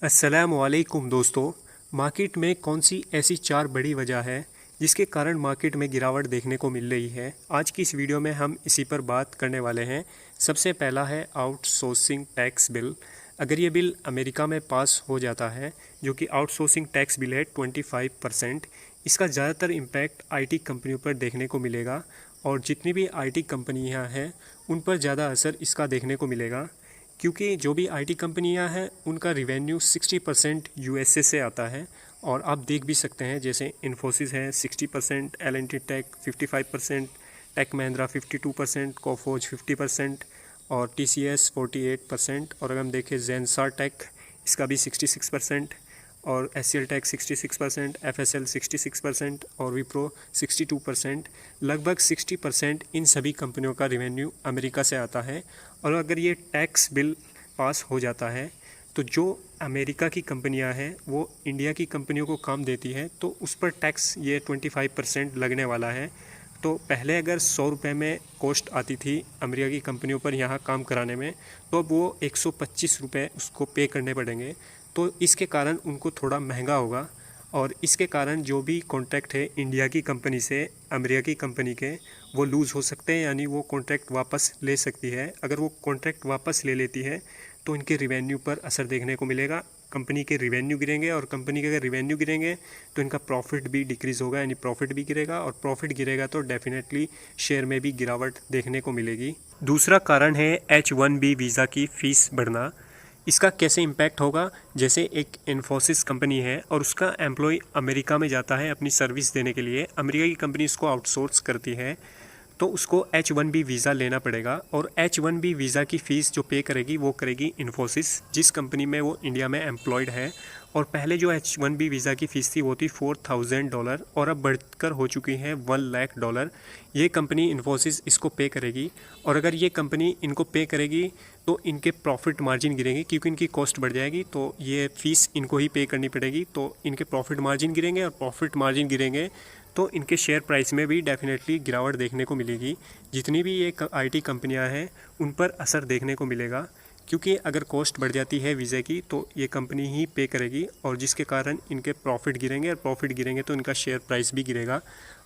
अस्सलामुअलैकुम दोस्तों। मार्केट में कौन सी ऐसी चार बड़ी वजह है जिसके कारण मार्केट में गिरावट देखने को मिल रही है, आज की इस वीडियो में हम इसी पर बात करने वाले हैं। सबसे पहला है आउटसोर्सिंग टैक्स बिल। अगर ये बिल अमेरिका में पास हो जाता है, जो कि आउटसोर्सिंग टैक्स बिल है 25%, इसका ज़्यादातर इम्पैक्ट आईटी कंपनियों पर देखने को मिलेगा और जितनी भी आईटी कंपनियां हैं उन पर ज़्यादा असर इसका देखने को मिलेगा, क्योंकि जो भी आईटी कंपनियां हैं उनका रिवेन्यू 60% यूएसए से आता है। और आप देख भी सकते हैं, जैसे इन्फोसिस है 60%, एल&टी टेक 55%, टेक महिंद्रा 52%, कोफोज 50% और टीसीएस 48%। और अगर हम देखें जेनसार टेक, इसका भी 66%, और एससीएल टेक 66%, एफएसएल 66% और विप्रो 62%। लगभग 60% इन सभी कंपनियों का रिवेन्यू अमेरिका से आता है। और अगर ये टैक्स बिल पास हो जाता है तो जो अमेरिका की कंपनियां हैं वो इंडिया की कंपनियों को काम देती है, तो उस पर टैक्स ये 25% लगने वाला है। तो पहले अगर 100 रुपये में कॉस्ट आती थी अमेरिका की कंपनियों पर यहाँ काम कराने में, तो अब वो 125 रुपये उसको पे करने पड़ेंगे। तो इसके कारण उनको थोड़ा महंगा होगा और इसके कारण जो भी कॉन्ट्रैक्ट है इंडिया की कंपनी से अमेरिका की कंपनी के, वो लूज़ हो सकते हैं, यानी वो कॉन्ट्रैक्ट वापस ले सकती है। अगर वो कॉन्ट्रैक्ट वापस ले लेती है तो इनके रिवेन्यू पर असर देखने को मिलेगा। कंपनी के रिवेन्यू गिरेंगे और कंपनी के अगर रिवेन्यू गिरेंगे तो इनका प्रॉफिट भी डिक्रीज़ होगा, यानी प्रॉफिट भी गिरेगा, और प्रॉफिट गिरेगा तो डेफिनेटली शेयर में भी गिरावट देखने को मिलेगी। दूसरा कारण है H1B वीज़ा की फ़ीस बढ़ना। इसका कैसे इम्पैक्ट होगा? जैसे एक इन्फोसिस कंपनी है और उसका एम्प्लॉय अमेरिका में जाता है अपनी सर्विस देने के लिए, अमेरिका की कंपनी उसको आउटसोर्स करती है, तो उसको H1B वीज़ा लेना पड़ेगा। और H1B वीज़ा की फ़ीस जो पे करेगी वो करेगी इन्फोसिस, जिस कंपनी में वो इंडिया में एम्प्लॉयड है। और पहले जो H1B वीज़ा की फ़ीस थी वो थी $4000 और अब बढ़कर हो चुकी है $1,00,000। ये कंपनी इन्फोसिस इसको पे करेगी और अगर ये कंपनी इनको पे करेगी तो इनके प्रॉफिट मार्जिन गिरेंगे, क्योंकि इनकी कॉस्ट बढ़ जाएगी, तो ये फ़ीस इनको ही पे करनी पड़ेगी। तो इनके प्रॉफिट मार्जिन गिरेंगे और प्रॉफिट मार्जिन गिरेंगे तो इनके शेयर प्राइस में भी डेफिनेटली गिरावट देखने को मिलेगी। जितनी भी ये आईटी कंपनियां हैं उन पर असर देखने को मिलेगा, क्योंकि अगर कॉस्ट बढ़ जाती है वीज़े की तो ये कंपनी ही पे करेगी और जिसके कारण इनके प्रॉफिट गिरेंगे, और प्रॉफिट गिरेंगे तो इनका शेयर प्राइस भी गिरेगा।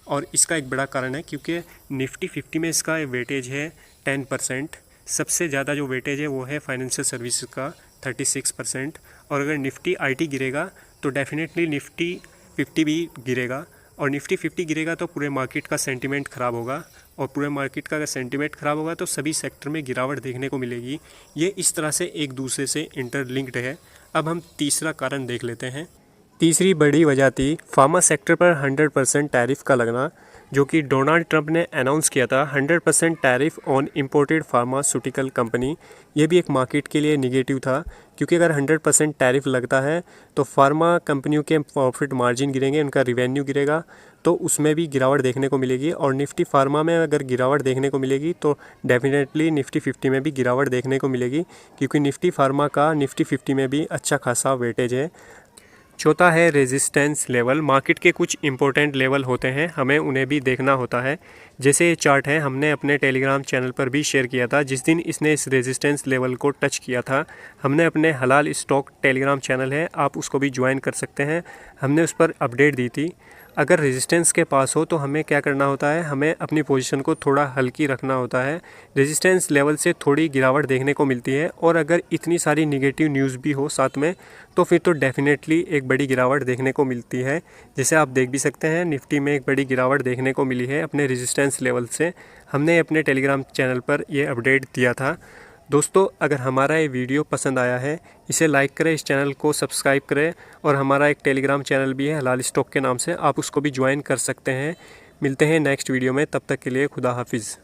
और इसका एक बड़ा कारण है क्योंकि निफ्टी 50 में इसका वेटेज है 10%। सबसे ज़्यादा जो वेटेज है वो है फाइनेंशियल सर्विसेज का 36%। और अगर निफ्टी आईटी गिरेगा तो डेफिनेटली निफ्टी 50 भी गिरेगा, और निफ्टी 50 गिरेगा तो पूरे मार्केट का सेंटीमेंट ख़राब होगा, और पूरे मार्केट का अगर सेंटीमेंट ख़राब होगा तो सभी सेक्टर में गिरावट देखने को मिलेगी। ये इस तरह से एक दूसरे से इंटरलिंक्ड है। अब हम तीसरा कारण देख लेते हैं। तीसरी बड़ी वजह थी फार्मा सेक्टर पर 100% टैरिफ का लगना, जो कि डोनाल्ड ट्रंप ने अनाउंस किया था। 100% tariff on imported pharmaceutical company. ये भी एक मार्केट के लिए निगेटिव था, क्योंकि अगर 100% टैरिफ लगता है तो फार्मा कंपनियों के प्रॉफिट मार्जिन गिरेंगे, उनका रिवेन्यू गिरेगा, तो उसमें भी गिरावट देखने को मिलेगी। और निफ्टी फार्मा में अगर गिरावट देखने को मिलेगी तो डेफिनेटली निफ्टी 50 में भी गिरावट देखने को मिलेगी, क्योंकि निफ्टी फार्मा का निफ्टी 50 में भी अच्छा खासा वेटेज है। चौथा है रेजिस्टेंस लेवल। मार्केट के कुछ इंपॉर्टेंट लेवल होते हैं, हमें उन्हें भी देखना होता है। जैसे ये चार्ट है, हमने अपने टेलीग्राम चैनल पर भी शेयर किया था। जिस दिन इसने इस रेजिस्टेंस लेवल को टच किया था, हमने अपने हलाल स्टॉक टेलीग्राम चैनल है, आप उसको भी ज्वाइन कर सकते हैं, हमने उस पर अपडेट दी थी। अगर रेजिस्टेंस के पास हो तो हमें क्या करना होता है, हमें अपनी पोजीशन को थोड़ा हल्की रखना होता है। रेजिस्टेंस लेवल से थोड़ी गिरावट देखने को मिलती है, और अगर इतनी सारी नेगेटिव न्यूज़ भी हो साथ में तो फिर तो डेफिनेटली एक बड़ी गिरावट देखने को मिलती है। जैसे आप देख भी सकते हैं, निफ्टी में एक बड़ी गिरावट देखने को मिली है अपने रेजिस्टेंस लेवल से। हमने अपने टेलीग्राम चैनल पर ये अपडेट दिया था। दोस्तों, अगर हमारा ये वीडियो पसंद आया है, इसे लाइक करें, इस चैनल को सब्सक्राइब करें, और हमारा एक टेलीग्राम चैनल भी है हलाल स्टॉक के नाम से, आप उसको भी ज्वाइन कर सकते हैं। मिलते हैं नेक्स्ट वीडियो में, तब तक के लिए खुदा हाफिज़।